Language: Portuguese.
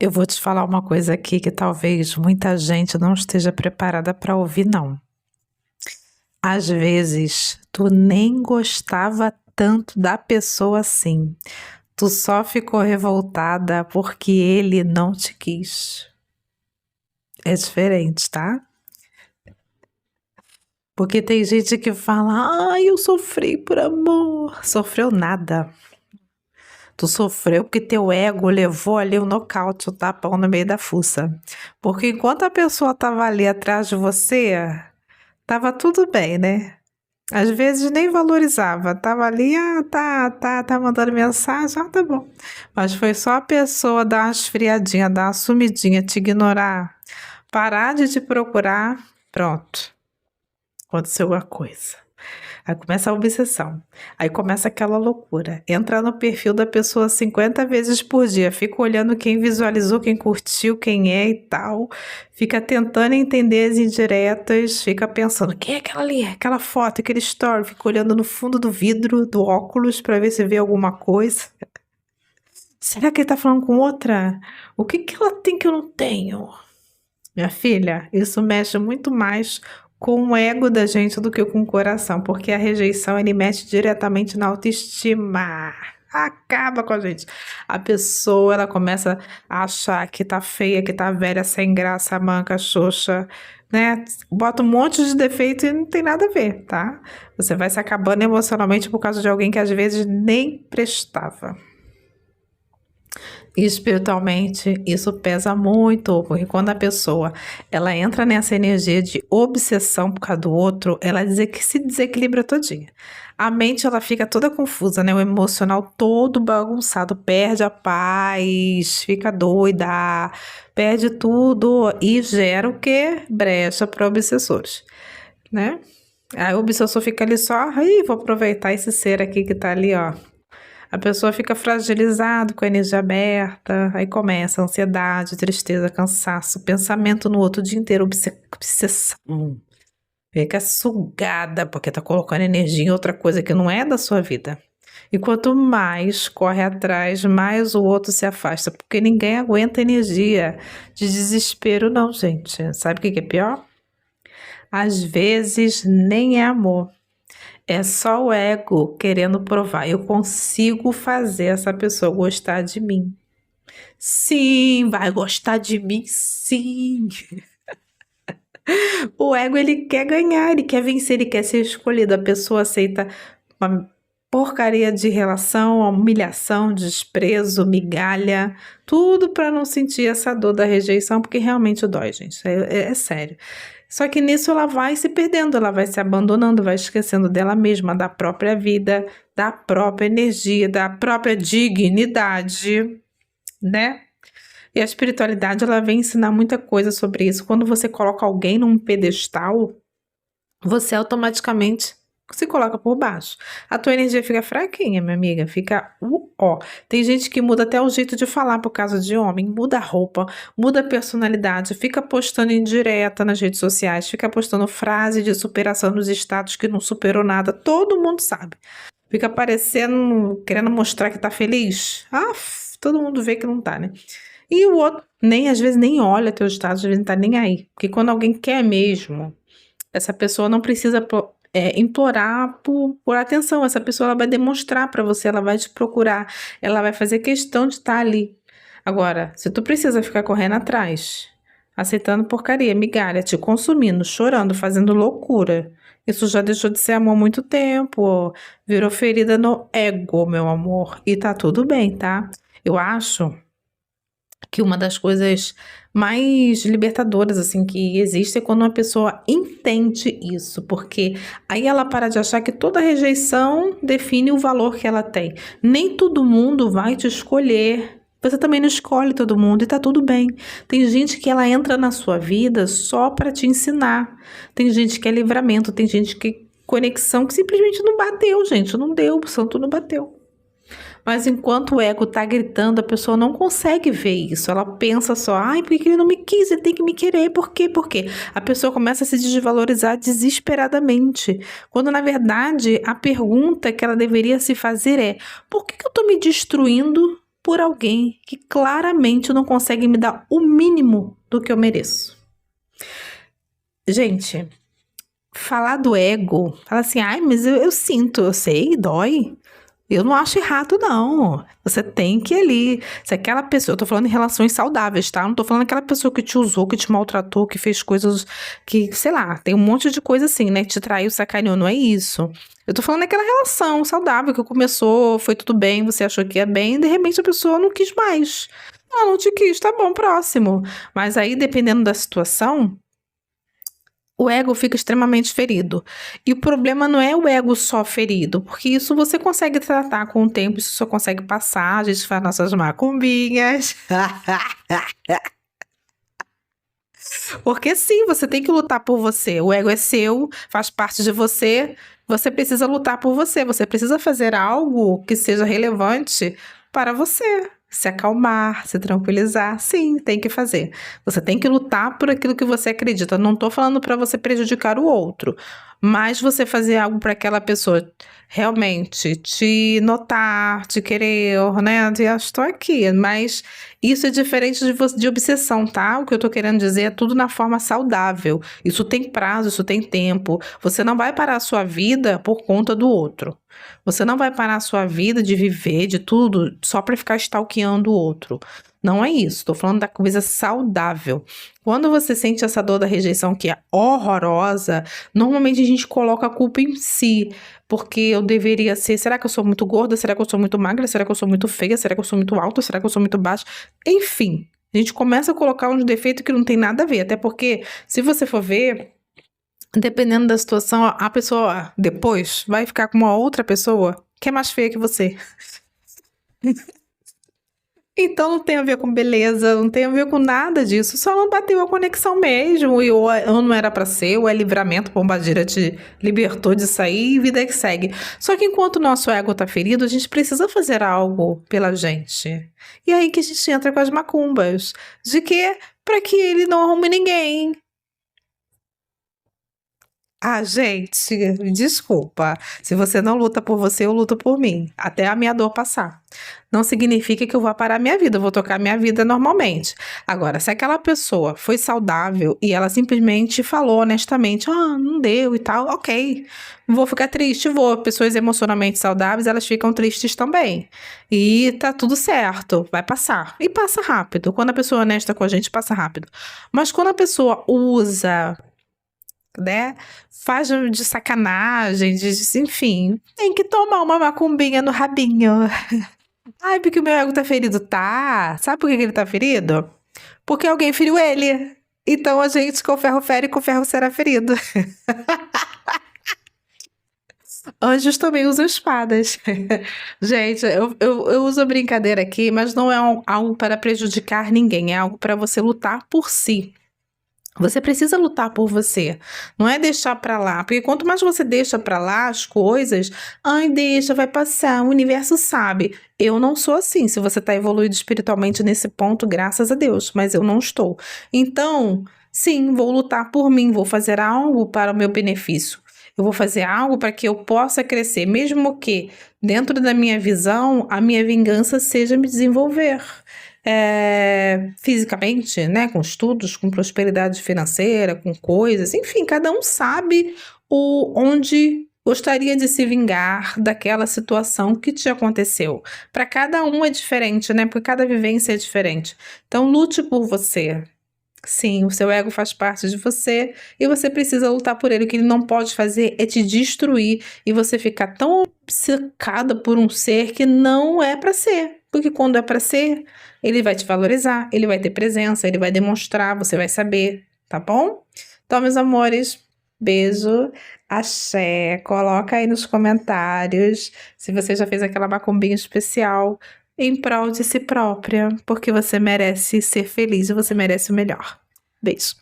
Eu vou te falar uma coisa aqui que talvez muita gente não esteja preparada para ouvir, não. Às vezes, tu nem gostava tanto da pessoa assim. Tu só ficou revoltada porque ele não te quis. É diferente, tá? Porque tem gente que fala, ai, eu sofri por amor. Sofreu nada. Tu sofreu porque teu ego levou ali o nocaute, o tapão no meio da fuça. Porque enquanto a pessoa tava ali atrás de você, tava tudo bem, né? Às vezes nem valorizava, tava ali, tá mandando mensagem, tá bom. Mas foi só a pessoa dar uma esfriadinha, dar uma sumidinha, te ignorar, parar de te procurar, pronto, aconteceu alguma coisa. Aí começa a obsessão. Aí começa aquela loucura. Entra no perfil da pessoa 50 vezes por dia. Fica olhando quem visualizou, quem curtiu, quem é e tal. Fica tentando entender as indiretas. Fica pensando, quem é aquela ali? Aquela foto, aquele story. Fica olhando no fundo do vidro, do óculos, para ver se vê alguma coisa. Será que ele tá falando com outra? O que que ela tem que eu não tenho? Minha filha, isso mexe muito mais com o ego da gente do que com o coração, porque a rejeição ele mexe diretamente na autoestima. Acaba com a gente. A pessoa ela começa a achar que tá feia, que tá velha, sem graça, manca, xoxa, né? Bota um monte de defeito e não tem nada a ver, tá? Você vai se acabando emocionalmente por causa de alguém que às vezes nem prestava. E espiritualmente, isso pesa muito, porque quando a pessoa ela entra nessa energia de obsessão por causa do outro, ela se desequilibra todinha. A mente ela fica toda confusa, né? O emocional todo bagunçado, perde a paz, fica doida, perde tudo e gera o quê? Brecha para obsessores, né? Aí o obsessor fica ali só, aí vou aproveitar esse ser aqui que tá ali, ó. A pessoa fica fragilizada com a energia aberta, aí começa a ansiedade, tristeza, cansaço, pensamento no outro o dia inteiro, obsessão. Fica sugada porque tá colocando energia em outra coisa que não é da sua vida. E quanto mais corre atrás, mais o outro se afasta, porque ninguém aguenta energia de desespero, não, gente. Sabe o que é pior? Às vezes nem é amor. É só o ego querendo provar. Eu consigo fazer essa pessoa gostar de mim. Sim, vai gostar de mim, sim. O ego ele quer ganhar, ele quer vencer, ele quer ser escolhido. A pessoa aceita uma porcaria de relação, humilhação, desprezo, migalha, tudo para não sentir essa dor da rejeição, porque realmente dói, gente. É sério. Só que nisso ela vai se perdendo, ela vai se abandonando, vai esquecendo dela mesma, da própria vida, da própria energia, da própria dignidade, né? E a espiritualidade ela vem ensinar muita coisa sobre isso. Quando você coloca alguém num pedestal, você automaticamente se coloca por baixo. A tua energia fica fraquinha, minha amiga, fica ó. Tem gente que muda até o jeito de falar por causa de homem, muda a roupa, muda a personalidade, fica postando indireta nas redes sociais, fica postando frase de superação nos status que não superou nada, todo mundo sabe. Fica parecendo, querendo mostrar que tá feliz. Todo mundo vê que não tá, né? E o outro, nem às vezes nem olha teu status, às vezes não tá nem aí. Porque quando alguém quer mesmo, essa pessoa não precisa implorar por atenção. Essa pessoa ela vai demonstrar para você, ela vai te procurar, ela vai fazer questão de estar ali. Agora, se tu precisa ficar correndo atrás, aceitando porcaria, migalha, te consumindo, chorando, fazendo loucura, isso já deixou de ser amor há muito tempo, virou ferida no ego, meu amor. E tá tudo bem, tá? Eu acho que uma das coisas mais libertadoras assim que existe é quando uma pessoa entende isso, porque aí ela para de achar que toda rejeição define o valor que ela tem. Nem todo mundo vai te escolher. Você também não escolhe todo mundo e tá tudo bem. Tem gente que ela entra na sua vida só para te ensinar. Tem gente que é livramento, tem gente que é conexão que simplesmente não bateu, gente, não deu, o santo não bateu. Mas enquanto o ego tá gritando, a pessoa não consegue ver isso. Ela pensa só, ai, por que ele não me quis? Ele tem que me querer. Por quê? Por quê? A pessoa começa a se desvalorizar desesperadamente. Quando, na verdade, a pergunta que ela deveria se fazer é, por que eu tô me destruindo por alguém que claramente não consegue me dar o mínimo do que eu mereço. Gente, falar do ego, fala assim, ai, mas eu sinto, eu sei, dói. Eu não acho errado, não. Você tem que ir ali. Se aquela pessoa, eu tô falando em relações saudáveis, tá? Eu não tô falando aquela pessoa que te usou, que te maltratou, que fez coisas que, sei lá, tem um monte de coisa assim, né? Que te traiu, sacaneou, não é isso. Eu tô falando daquela relação saudável que começou, foi tudo bem, você achou que ia bem, e de repente a pessoa não quis mais. Ah, não te quis, tá bom, próximo. Mas aí, dependendo da situação, o ego fica extremamente ferido. E o problema não é o ego só ferido, porque isso você consegue tratar com o tempo, isso só consegue passar, a gente faz nossas macumbinhas. Porque sim, você tem que lutar por você. O ego é seu, faz parte de você. Você precisa lutar por você. Você precisa fazer algo que seja relevante para você. Se acalmar, se tranquilizar. Sim, tem que fazer. Você tem que lutar por aquilo que você acredita. Não estou falando para você prejudicar o outro, mas você fazer algo para aquela pessoa realmente te notar, te querer, né? Eu estou aqui, mas isso é diferente de obsessão, tá? O que eu tô querendo dizer é tudo na forma saudável. Isso tem prazo, isso tem tempo. Você não vai parar a sua vida por conta do outro. Você não vai parar a sua vida de viver, de tudo, só para ficar stalkeando o outro. Não é isso, tô falando da coisa saudável. Quando você sente essa dor da rejeição que é horrorosa, normalmente a gente coloca a culpa em si, porque eu deveria ser, será que eu sou muito gorda? Será que eu sou muito magra? Será que eu sou muito feia? Será que eu sou muito alta? Será que eu sou muito baixa? Enfim, a gente começa a colocar uns defeitos que não tem nada a ver, até porque, se você for ver, dependendo da situação, a pessoa depois vai ficar com uma outra pessoa que é mais feia que você. Então não tem a ver com beleza, não tem a ver com nada disso, só não bateu a conexão mesmo, e ou não era pra ser, ou é livramento, Pombagira te libertou de sair e vida que segue. Só que enquanto o nosso ego tá ferido, a gente precisa fazer algo pela gente. E aí que a gente entra com as macumbas, de que para que ele não arrume ninguém. Ah, gente, desculpa. Se você não luta por você, eu luto por mim, até a minha dor passar. Não significa que eu vou parar minha vida, eu vou tocar minha vida normalmente. Agora, se aquela pessoa foi saudável e ela simplesmente falou honestamente, ah, não deu e tal, ok. Vou ficar triste, vou. Pessoas emocionalmente saudáveis, elas ficam tristes também. E tá tudo certo, vai passar. E passa rápido. Quando a pessoa é honesta com a gente, passa rápido. Mas quando a pessoa usa, né? Faz de sacanagem, enfim, tem que tomar uma macumbinha no rabinho. Ai, porque o meu ego tá ferido. Tá. Sabe por que ele tá ferido? Porque alguém feriu ele. Então a gente com ferro fere, com ferro será ferido. Anjos também usam espadas. Gente, eu uso a brincadeira aqui, mas não é algo para prejudicar ninguém, é algo para você lutar por si. Você precisa lutar por você, não é deixar pra lá, porque quanto mais você deixa pra lá as coisas, ai, deixa, vai passar, o universo sabe. Eu não sou assim. Se você tá evoluído espiritualmente nesse ponto, graças a Deus, mas eu não estou. Então, sim, vou lutar por mim, vou fazer algo para o meu benefício. Eu vou fazer algo para que eu possa crescer, mesmo que dentro da minha visão, a minha vingança seja me desenvolver fisicamente, né, com estudos, com prosperidade financeira, com coisas, enfim, cada um sabe onde gostaria de se vingar daquela situação que te aconteceu. Para cada um é diferente, né, porque cada vivência é diferente. Então, lute por você. Sim, o seu ego faz parte de você e você precisa lutar por ele. O que ele não pode fazer é te destruir e você ficar tão obcecada por um ser que não é para ser. Porque quando é para ser, ele vai te valorizar, ele vai ter presença, ele vai demonstrar, você vai saber, tá bom? Então, meus amores, beijo, axé, coloca aí nos comentários se você já fez aquela macumbinha especial em prol de si própria, porque você merece ser feliz e você merece o melhor. Beijo.